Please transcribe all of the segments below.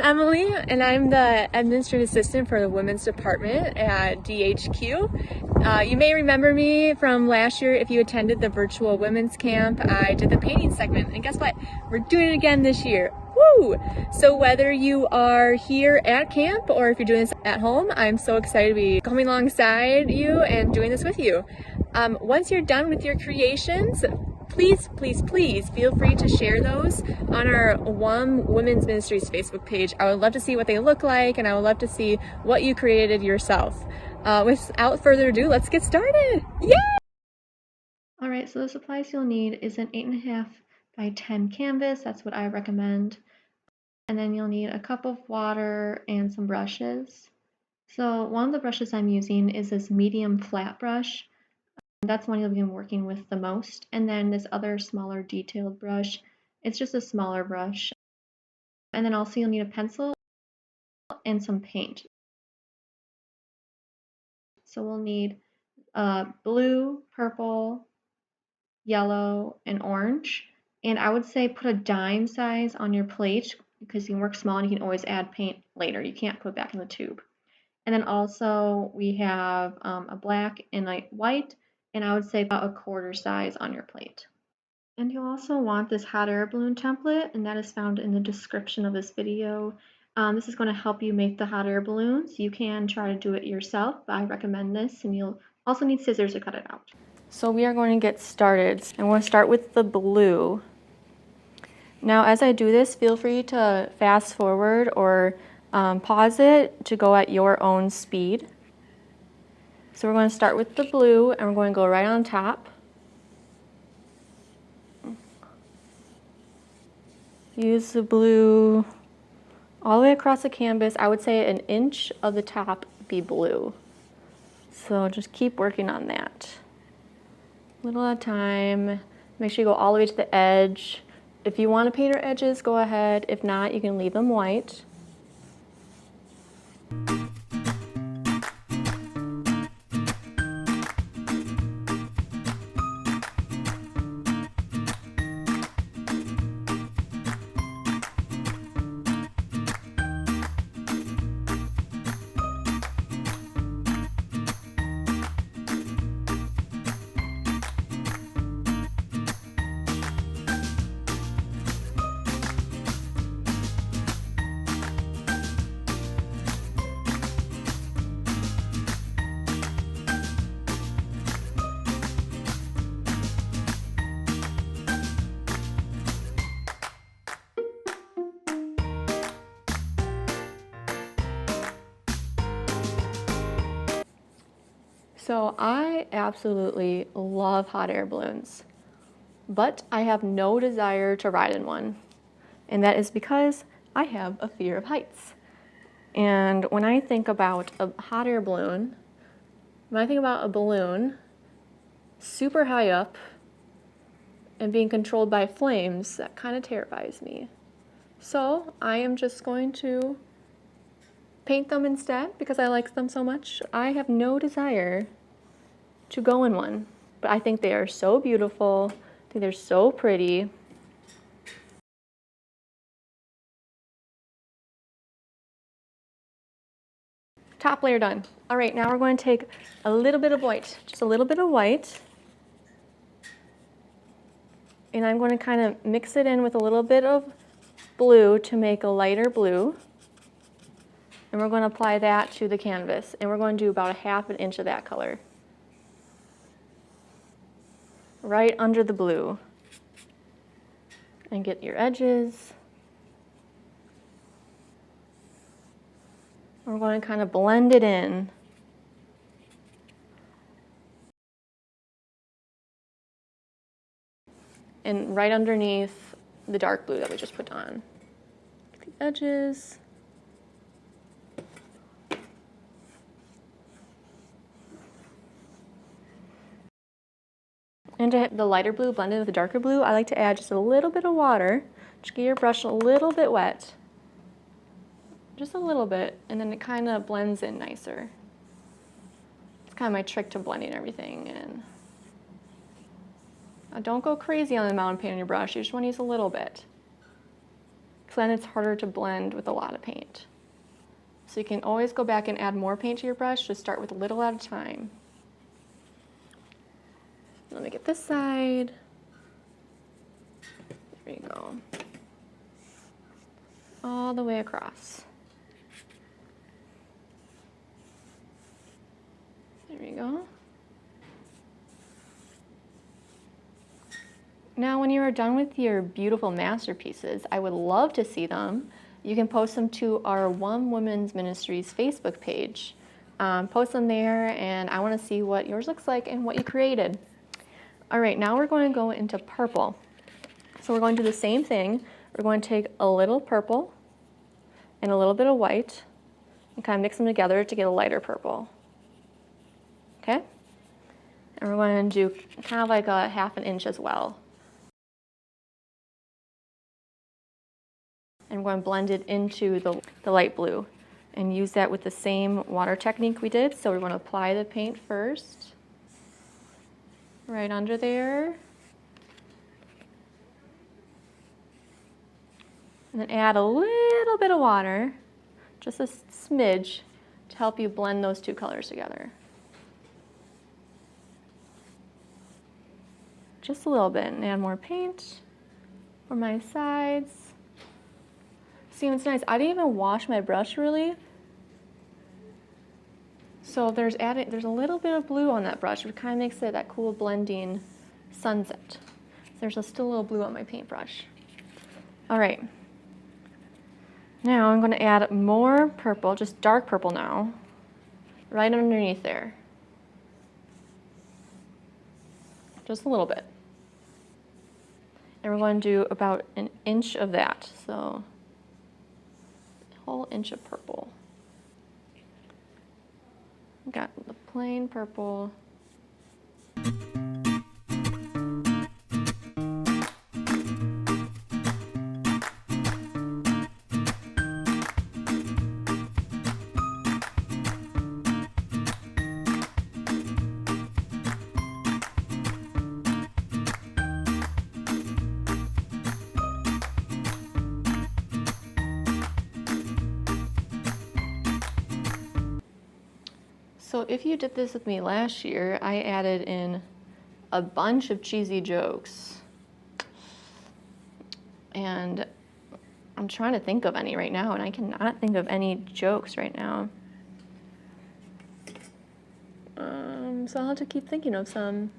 Emily, and I'm the administrative assistant for the women's department at DHQ. You may remember me from last year if you attended the virtual women's camp. I did the painting segment, and guess what? We're doing it again this year. Woo! So whether you are here at camp or if you're doing this at home, I'm so excited to be coming alongside you and doing this with you. Once you're done with your creations, please feel free to share those on our WUM Women's Ministries Facebook page. I would love to see what they look like, and I would love to see what you created yourself. Without further ado, let's get started. Yay! All right, so the supplies you'll need is an 8.5 by 10 canvas. That's what I recommend. And then you'll need a cup of water and some brushes. So one of the brushes I'm using is this medium flat brush. That's one you'll be working with the most. And then this other smaller detailed brush, it's just a smaller brush. And then also you'll need a pencil and some paint. So we'll need blue, purple, yellow, and orange. And I would say put a dime size on your plate because you can work small and you can always add paint later. You can't put it back in the tube. And then also we have a black and a white, and I would say about a quarter size on your plate. And you'll also want this hot air balloon template, and that is found in the description of this video. This is going to help you make the hot air balloons. You can try to do it yourself, but I recommend this, and you'll also need scissors to cut it out. So we are going to get started, and we're going to start with the blue. Now as I do this, feel free to fast forward or pause it to go at your own speed. So we're going to start with the blue, and we're going to go right on top. Use the blue all the way across the canvas. I would say an inch of the top be blue. So just keep working on that. Little at a time. Make sure you go all the way to the edge. If you want to paint your edges, go ahead. If not, you can leave them white. So I absolutely love hot air balloons, but I have no desire to ride in one. And that is because I have a fear of heights. And when I think about a hot air balloon, when I think about a balloon super high up and being controlled by flames, that kind of terrifies me. So I am just going to paint them instead because I like them so much. I have no desire to go in one, but I think they are so beautiful. I think they're so pretty. Top layer done. All right, now we're going to take a little bit of white, just a little bit of white, and I'm going to kind of mix it in with a little bit of blue to make a lighter blue. And we're going to apply that to the canvas, and we're going to do about 1/2 inch of that color. Right under the blue. And get your edges. We're going to kind of blend it in. And right underneath the dark blue that we just put on. Get the edges. And to have the lighter blue blended with the darker blue, I like to add just a little bit of water. Just get your brush a little bit wet. Just a little bit, and then it kind of blends in nicer. It's kind of my trick to blending everything in. Now don't go crazy on the amount of paint on your brush. You just want to use a little bit. because then it's harder to blend with a lot of paint. So you can always go back and add more paint to your brush. Just start with a little at a time. Let me get this side. There you go. All the way across. There you go. Now when you are done with your beautiful masterpieces, I would love to see them. You can post them to our One Women's Ministries Facebook page. Post them there, and I want to see what yours looks like and what you created. All right, now we're going to go into purple. So we're going to do the same thing. We're going to take a little purple and a little bit of white and kind of mix them together to get a lighter purple. Okay? And we're going to do kind of like a 1/2 inch as well. And we're going to blend it into the light blue and use that with the same water technique we did. So we're going to apply the paint first, right under there. And then add a little bit of water, just a smidge, to help you blend those two colors together. Just a little bit, and add more paint for my sides. See, it's nice. I didn't even wash my brush really. So there's a little bit of blue on that brush, which kind of makes it that cool blending sunset. There's still a little blue on my paintbrush. All right. Now I'm going to add more purple, just dark purple now, right underneath there. Just a little bit. And we're going to do about 1 inch of that. So a whole inch of purple. Got the plain purple. So if you did this with me last year, I added in a bunch of cheesy jokes. And I'm trying to think of any right now, and I cannot think of any jokes right now. So I'll have to keep thinking of some.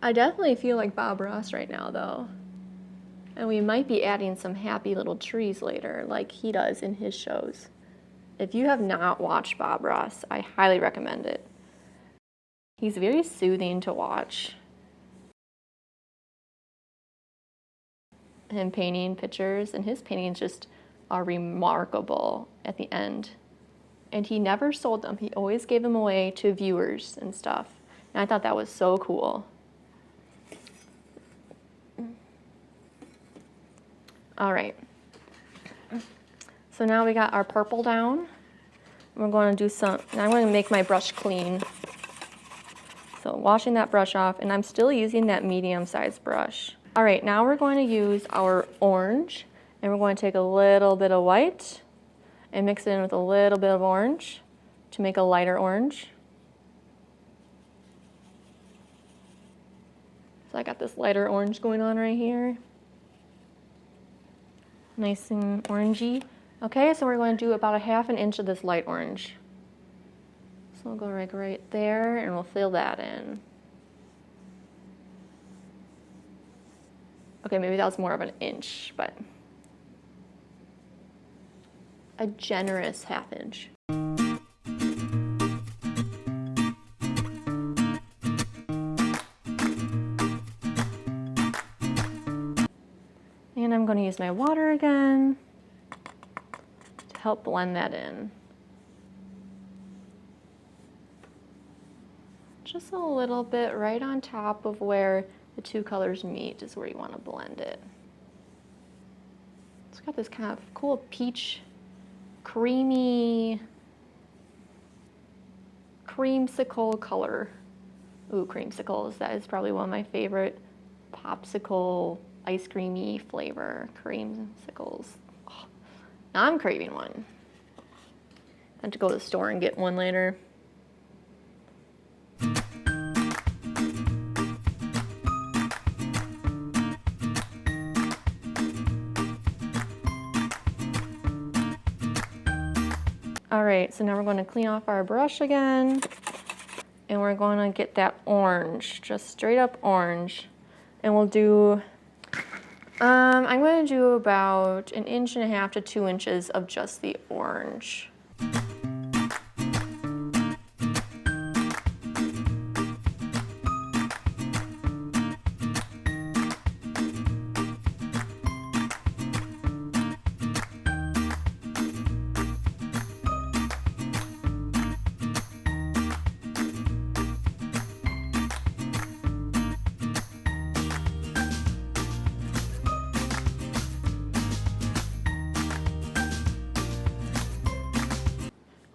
I definitely feel like Bob Ross right now, though. And we might be adding some happy little trees later, like he does in his shows. If you have not watched Bob Ross, I highly recommend it. He's very soothing to watch. Him painting pictures, and his paintings just are remarkable at the end. And he never sold them. He always gave them away to viewers and stuff. And I thought that was so cool. All right. So now we got our purple down. We're going to do some, and I'm going to make my brush clean. So washing that brush off, and I'm still using that medium-sized brush. All right, now we're going to use our orange, and we're going to take a little bit of white and mix it in with a little bit of orange to make a lighter orange. So I got this lighter orange going on right here. Nice and orangey. Okay, so we're going to do about 1/2 inch of this light orange. So we'll go right there, and we'll fill that in. Okay, maybe that was more of 1 inch, but a generous 1/2 inch. And I'm going to use my water again to help blend that in. Just a little bit right on top of where the two colors meet is where you want to blend it. It's got this kind of cool peach, creamy, creamsicle color. Ooh, creamsicles, that is probably one of my favorite popsicle ice creamy flavor, creamsicles. Oh, now I'm craving one. I have to go to the store and get one later. All right, so now we're going to clean off our brush again, and we're going to get that orange, just straight up orange. And we'll do, I'm going to do about 1.5 inches to 2 inches of just the orange.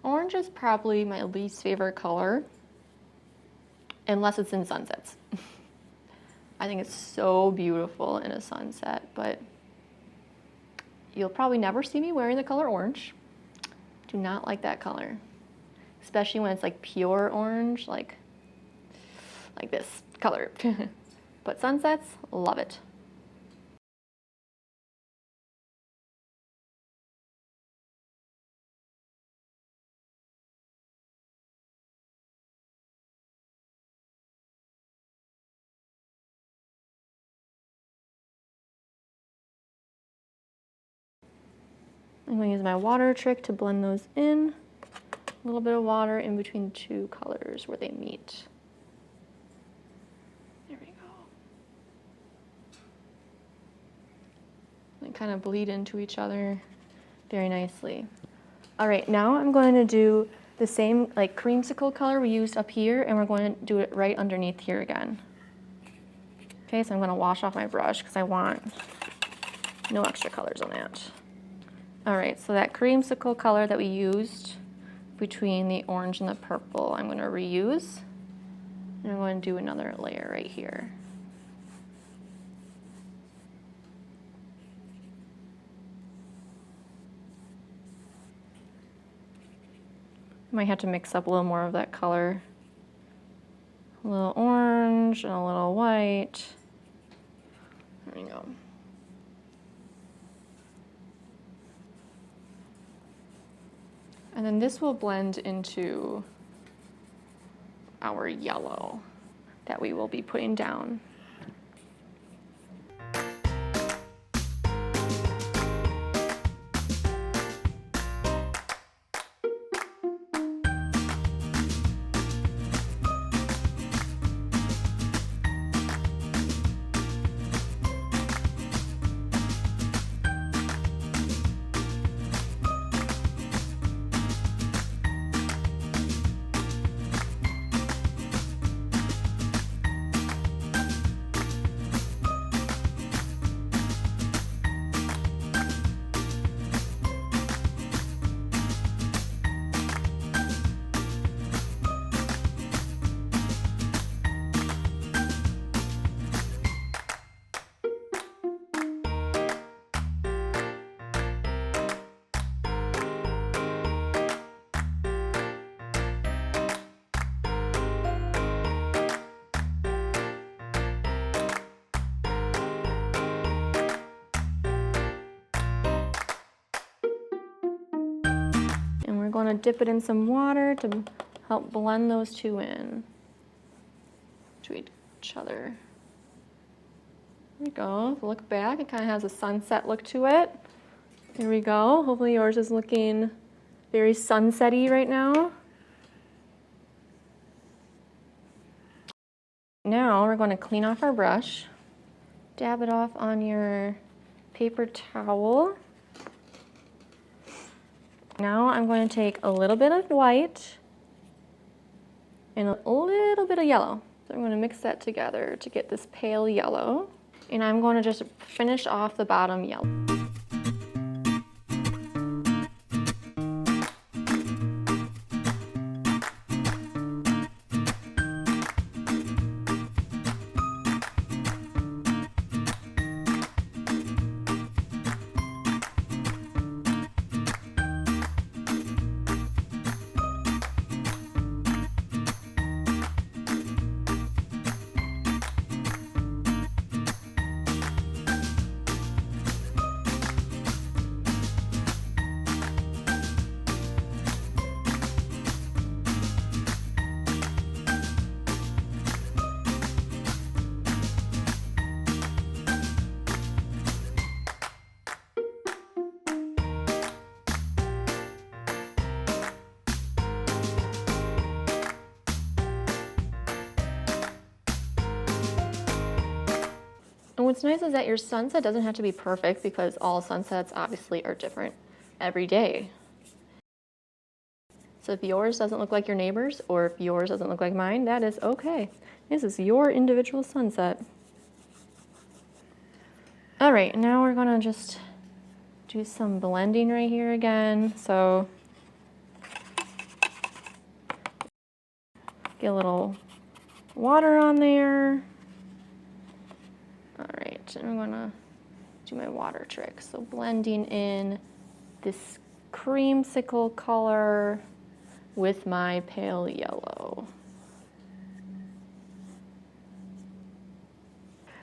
Orange is probably my least favorite color, unless it's in sunsets. I think it's so beautiful in a sunset, but you'll probably never see me wearing the color orange. Do not like that color, especially when it's like pure orange, like this color. But sunsets, love it. I'm going to use my water trick to blend those in. A little bit of water in between the two colors where they meet. There we go. They kind of bleed into each other very nicely. All right, now I'm going to do the same like creamsicle color we used up here, and we're going to do it right underneath here again. Okay, so I'm going to wash off my brush because I want no extra colors on that. All right, so that creamsicle color that we used between the orange and the purple, I'm going to reuse. And I'm going to do another layer right here. I might have to mix up a little more of that color. A little orange and a little white. There we go. And then this will blend into our yellow that we will be putting down. And we're going to dip it in some water to help blend those two in to each other. There we go. If you look back, it kind of has a sunset look to it. There we go. Hopefully yours is looking very sunsetty right now. Now we're going to clean off our brush. Dab it off on your paper towel. Now I'm going to take a little bit of white and a little bit of yellow. So I'm going to mix that together to get this pale yellow. And I'm going to just finish off the bottom yellow. what's nice is that your sunset doesn't have to be perfect because all sunsets obviously are different every day. So if yours doesn't look like your neighbor's, or if yours doesn't look like mine, that is okay. This is your individual sunset. All right, now we're gonna just do some blending right here again. So get a little water on there. All right, and I'm gonna do my water trick. So blending in this creamsicle color with my pale yellow.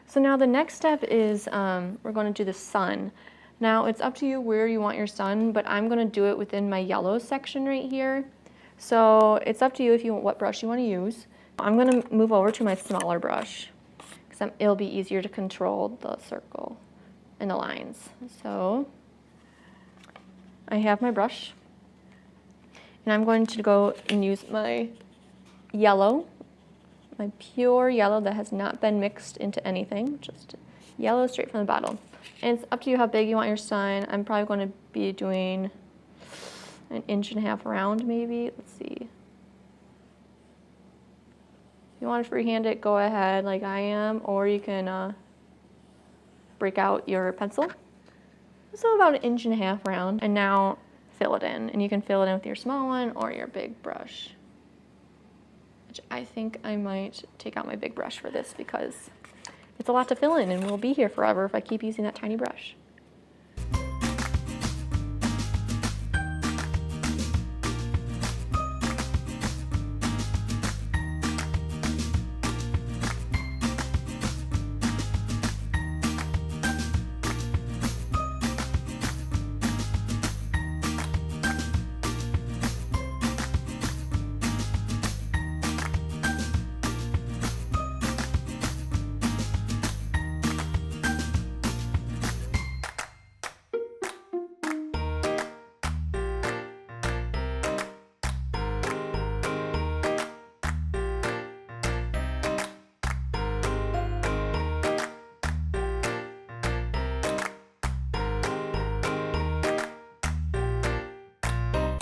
So now the next step is we're going to do the sun. Now it's up to you where you want your sun, but I'm going to do it within my yellow section right here. So it's up to you if you want what brush you want to use. I'm going to move over to my smaller brush because it'll be easier to control the circle and the lines. So I have my brush, and I'm going to go and use my yellow, my pure yellow that has not been mixed into anything, just yellow straight from the bottle. And it's up to you how big you want your sun. I'm probably going to be doing 1.5 inches around maybe. Let's see. If you want to freehand it, go ahead like I am, or you can break out your pencil. So about 1.5 inches round, and now fill it in. And you can fill it in with your small one or your big brush. Which I think I might take out my big brush for this because it's a lot to fill in and we'll be here forever if I keep using that tiny brush.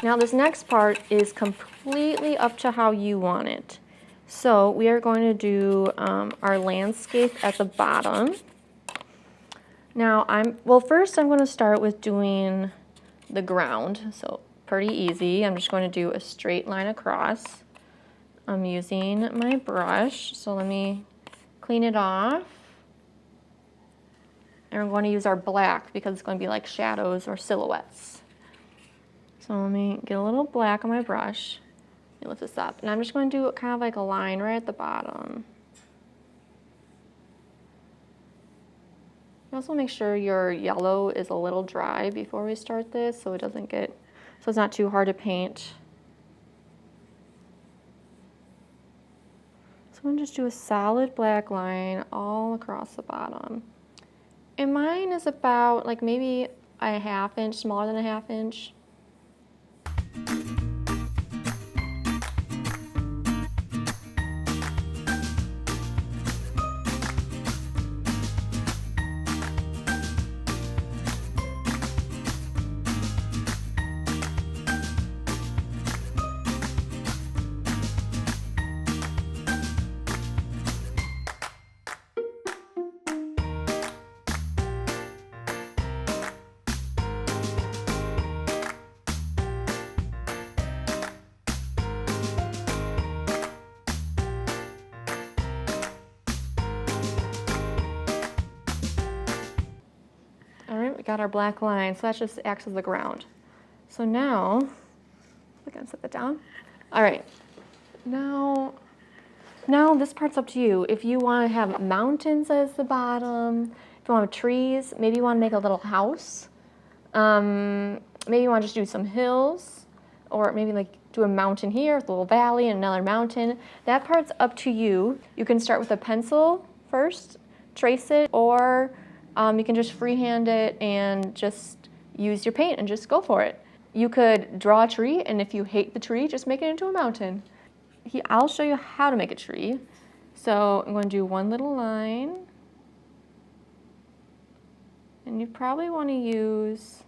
Now this next part is completely up to how you want it. So we are going to do our landscape at the bottom. Now first I'm going to start with doing the ground. So pretty easy. I'm just going to do a straight line across. I'm using my brush. So let me clean it off. And we're going to use our black because it's going to be like shadows or silhouettes. So let me get a little black on my brush and lift this up. And I'm just going to do kind of like a line right at the bottom. You also make sure your yellow is a little dry before we start this so so it's not too hard to paint. So I'm going to just do a solid black line all across the bottom. And mine is about like maybe a 1/2 inch, smaller than a 1/2 inch. Got our black line, so that just acts as the ground. So now, we're gonna set that down. All right, now this part's up to you. If you want to have mountains as the bottom, if you want trees, maybe you want to make a little house. Maybe you want to just do some hills, or maybe like do a mountain here with a little valley and another mountain. That part's up to you. You can start with a pencil first, trace it, or you can just freehand it and just use your paint and just go for it. You could draw a tree, and if you hate the tree, just make it into a mountain. I'll show you how to make a tree. So I'm going to do one little line. And you probably want to use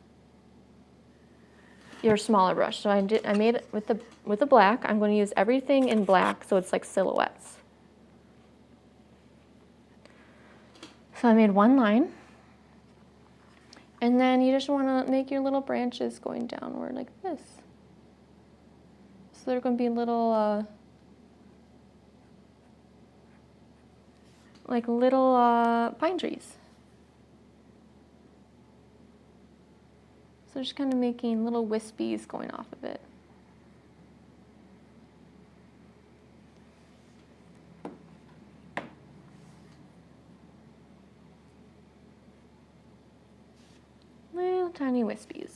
your smaller brush. So I made it with the black. I'm going to use everything in black so it's like silhouettes. So I made one line. And then you just want to make your little branches going downward like this. So they're going to be little like little pine trees. So just kind of making little wispies going off of it. Little tiny wispies.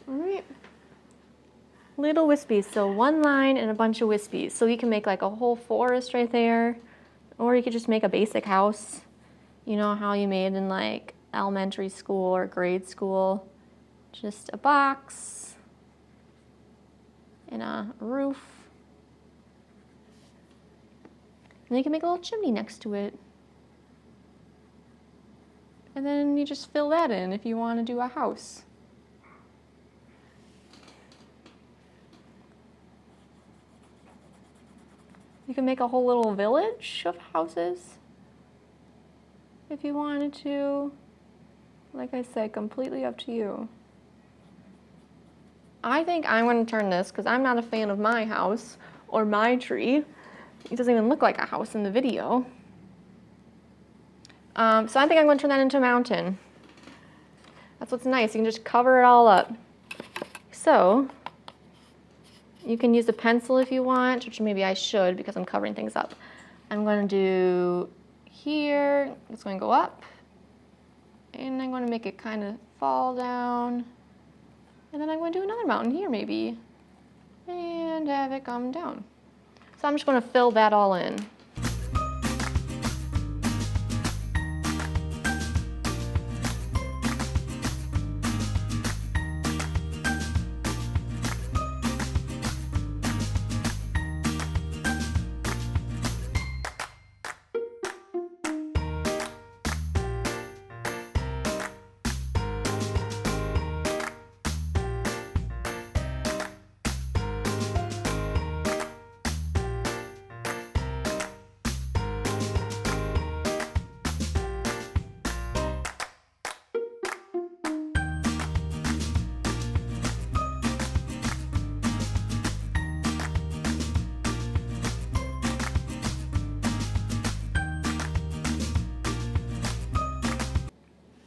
All right. Little wispies, so one line and a bunch of wispies. So you can make like a whole forest right there, or you could just make a basic house. You know how you made in like elementary school or grade school. Just a box and a roof. And you can make a little chimney next to it. And then you just fill that in if you want to do a house. You can make a whole little village of houses if you wanted to. Like I said, completely up to you. I think I'm going to turn this, because I'm not a fan of my house or my tree. It doesn't even look like a house in the video. So I think I'm going to turn that into a mountain. That's what's nice. You can just cover it all up. So you can use a pencil if you want, which maybe I should because I'm covering things up. I'm going to do here. It's going to go up. And I'm going to make it kind of fall down. And then I'm going to do another mountain here maybe. And have it come down. So I'm just going to fill that all in.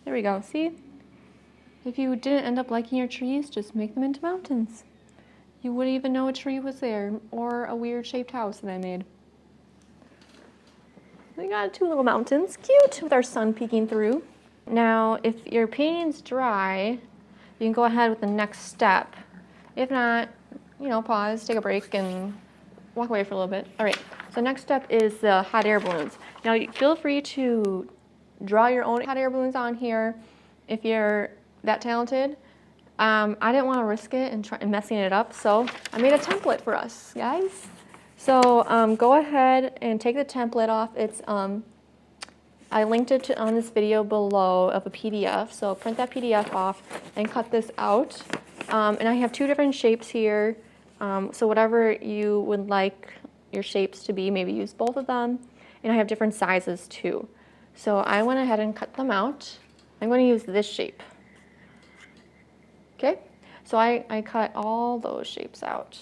There we go, see? If you didn't end up liking your trees, just make them into mountains. You wouldn't even know a tree was there, or a weird shaped house that I made. We got two little mountains, cute, with our sun peeking through. Now, if your painting's dry, you can go ahead with the next step. If not, you know, pause, take a break, and walk away for a little bit. All right, so next step is the hot air balloons. Now, feel free to draw your own hot air balloons on here if you're that talented. I didn't want to risk it and messing it up, so I made a template for us, guys. So go ahead and take the template off. It's I linked it on this video below of a PDF, so print that PDF off and cut this out. And I have two different shapes here, so whatever you would like your shapes to be, maybe use both of them. And I have different sizes too. So I went ahead and cut them out. I'm going to use this shape. Okay, so I cut all those shapes out.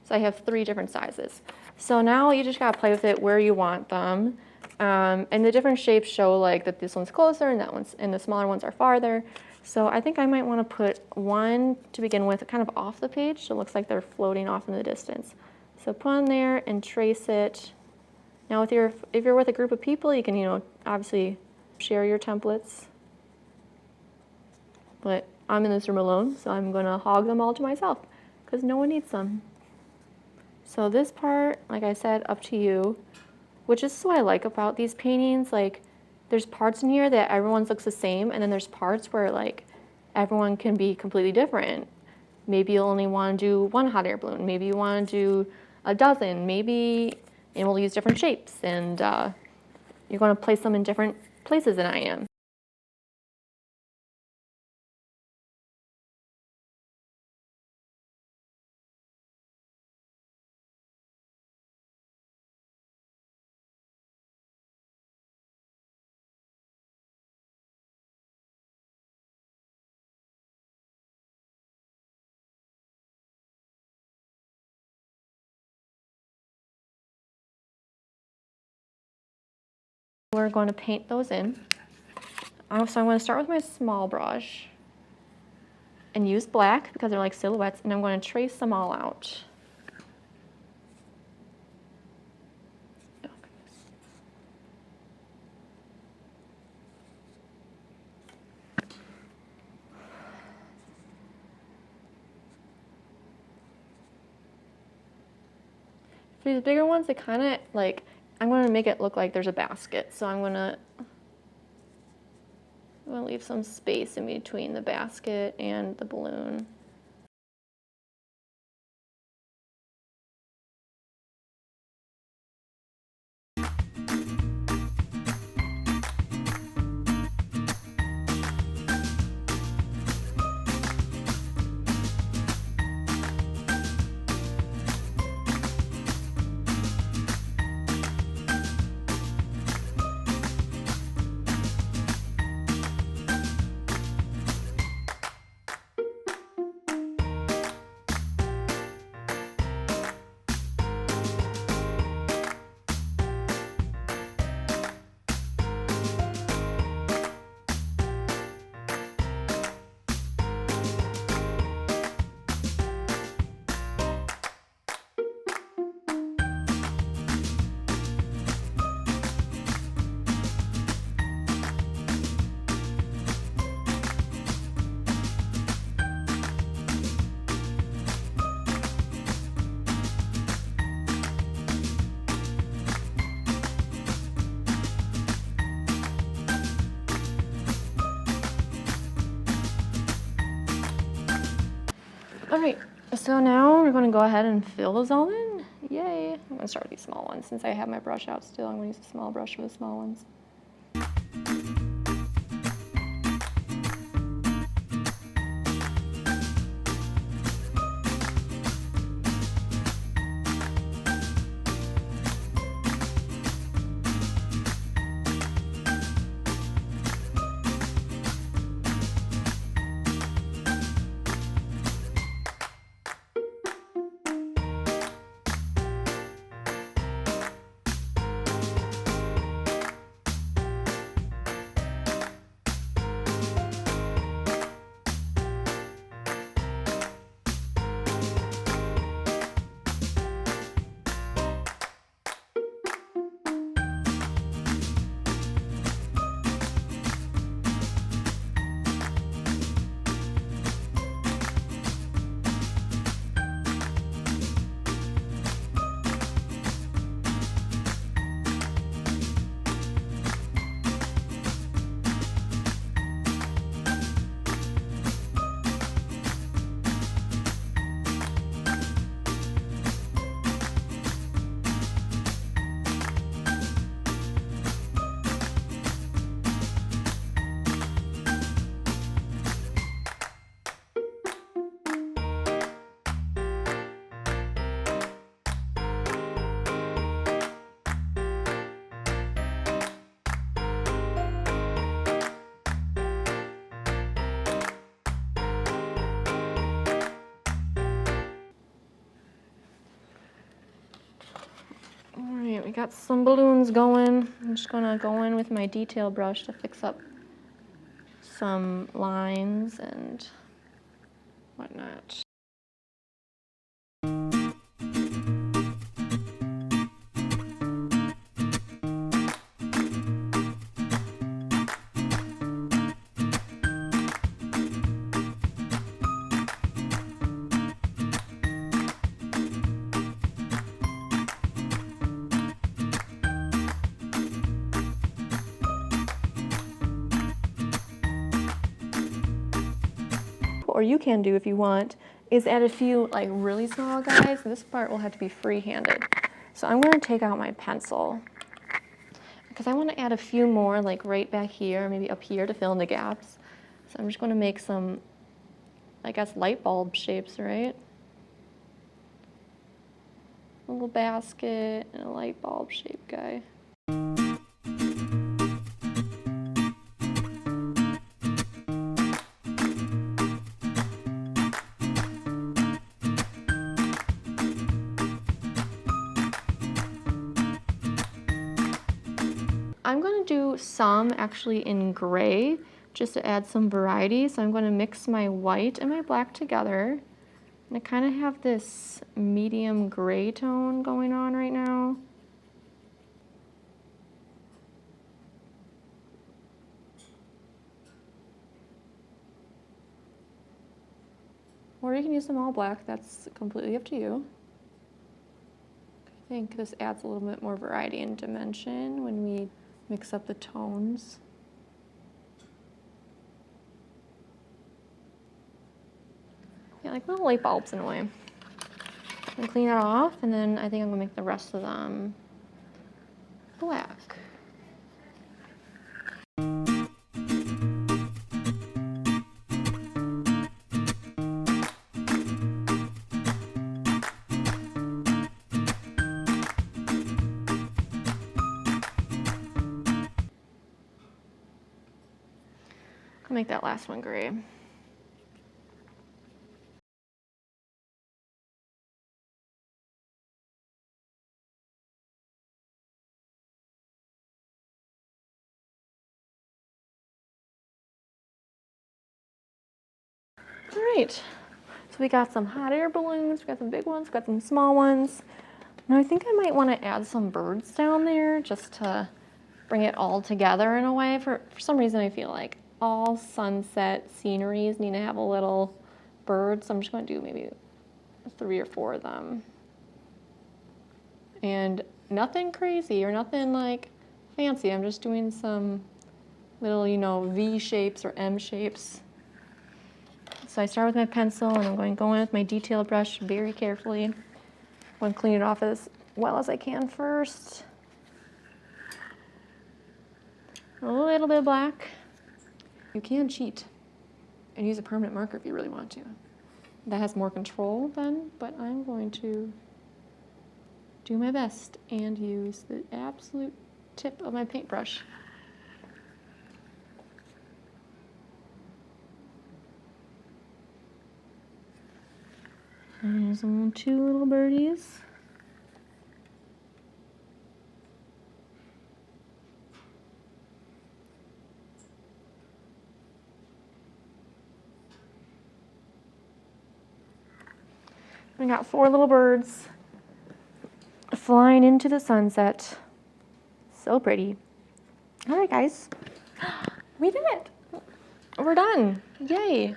So I have 3 different sizes. So now you just got to play with it where you want them. And the different shapes show like that this one's closer and that one's, and the smaller ones are farther. So I think I might want to put one to begin with kind of off the page so it looks like they're floating off in the distance. So put on there and trace it. Now if you're with a group of people, you can, you know, obviously share your templates. But I'm in this room alone, so I'm going to hog them all to myself because no one needs them. So this part, like I said, up to you, which is what I like about these paintings. Like, there's parts in here that everyone's looks the same, and then there's parts where like everyone can be completely different. Maybe you only want to do one hot air balloon. Maybe you want to do a dozen, maybe, and we'll use different shapes, and you're going to place them in different places than I am. We're going to paint those in. So I'm going to start with my small brush and use black because they're like silhouettes, and I'm going to trace them all out. For these bigger ones, they kind of like, I'm going to make it look like there's a basket. So I'm going to leave some space in between the basket and the balloon. All right, so now we're going to go ahead and fill those all in. Yay! I'm going to start with these small ones. Since I have my brush out still, I'm going to use a small brush for the small ones. Alright, we got some balloons going. I'm just going to go in with my detail brush to fix up some lines and whatnot. or you can do if you want, is add a few like really small guys. This part will have to be free-handed. So I'm going to take out my pencil because I want to add a few more like right back here, maybe up here to fill in the gaps. So I'm just going to make some, I guess, light bulb shapes, right? A little basket and a light bulb shape guy. I'm going to do some actually in gray just to add some variety. So I'm going to mix my white and my black together. And I kind of have this medium gray tone going on right now. Or you can use them all black, that's completely up to you. I think this adds a little bit more variety and dimension when we mix up the tones. Yeah, like little light bulbs in a way. And clean that off, and then I think I'm gonna make the rest of them black. I'll make that last one gray. All right, so we got some hot air balloons, we got some big ones, we got some small ones. Now I think I might want to add some birds down there just to bring it all together in a way. For some reason I feel like all sunset sceneries need to have a little bird, so I'm just going to do maybe 3 or 4 of them. And nothing crazy or nothing like fancy, I'm just doing some little, you know, V shapes or M shapes. So I start with my pencil and I'm going to go in with my detail brush very carefully. I'm going to clean it off as well as I can first. A little bit of black. You can cheat and use a permanent marker if you really want to. That has more control then, but I'm going to do my best and use the absolute tip of my paintbrush. And there's 2 little birdies. We got 4 little birds flying into the sunset. So pretty. All right, guys, we did it. We're done. Yay.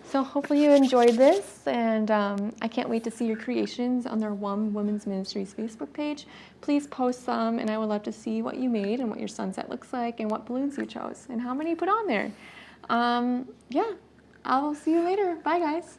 So hopefully you enjoyed this, and I can't wait to see your creations on their WUM Women's Ministries Facebook page. Please post some, and I would love to see what you made and what your sunset looks like and what balloons you chose and how many you put on there. Yeah, I'll see you later. Bye, guys.